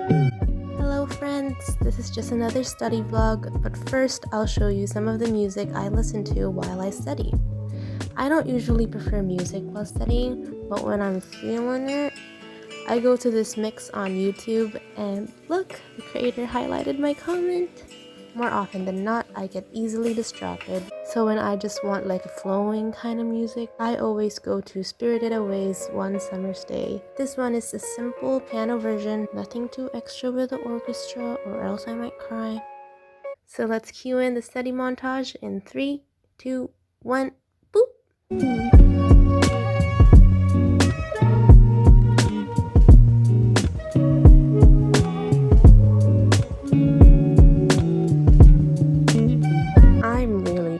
Hello friends, this is just another study vlog, but first I'll show you some of the music I listen to while I study. I don't usually prefer music while studying, but when I'm feeling it, I go to this mix on YouTube and look, the creator highlighted my comment. More often than not, I get easily distracted, so when I just want like a flowing kind of music, I always go to Spirited Away's One Summer's Day. This one is a simple piano version, nothing too extra with the orchestra or else I might cry. So let's cue in the study montage in 3, 2, 1, boop!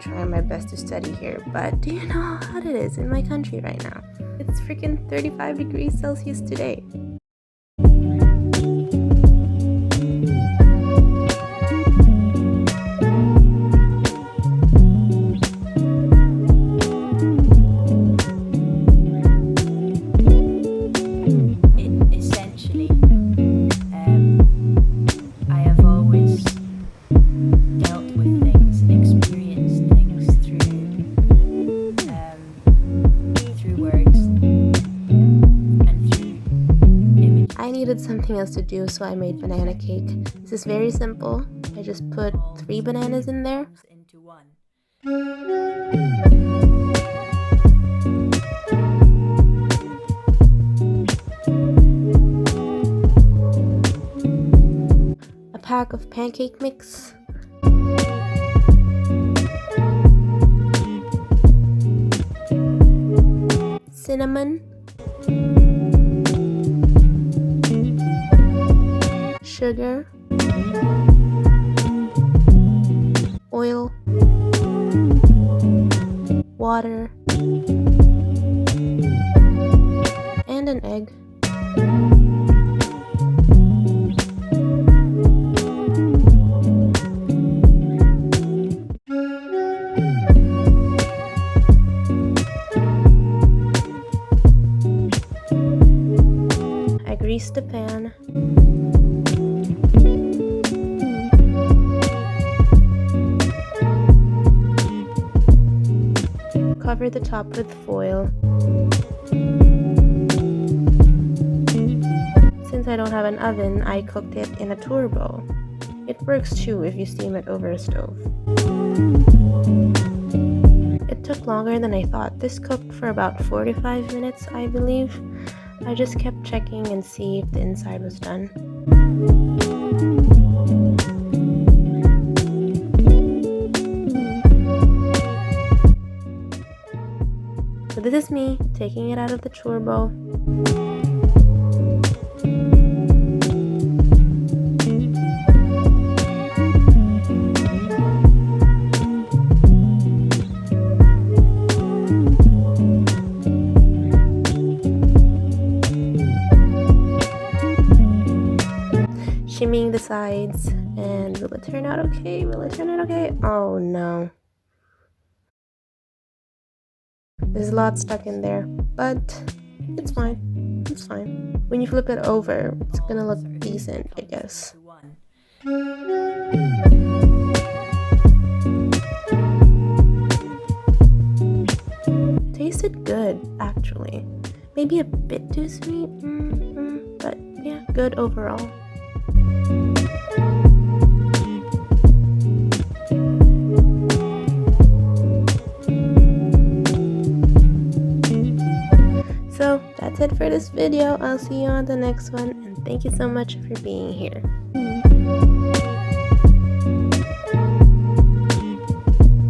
Trying my best to study here, but do you know how hot it is in my country right now? It's freaking 35 degrees Celsius today. I needed something else to do, so I made banana cake. This is very simple. I just put 3 bananas in there. A pack of pancake mix. Cinnamon. Sugar, oil, water, and an egg. I greased the pan. Cover the top with foil. Since I don't have an oven, I cooked it in a turbo. It works too if you steam it over a stove. It took longer than I thought. This cooked for about 45 minutes, I believe. I just kept checking and see if the inside was done. So this is me taking it out of the turbo. Shimmying the sides, and will it turn out okay? Will it turn out okay? Oh no. There's a lot stuck in there, but it's fine. It's fine. When you flip it over, it's gonna look decent, I guess. Tasted good, actually. Maybe a bit too sweet, but yeah, good overall. So that's it for this video. I'll see you on the next one, and thank you so much for being here.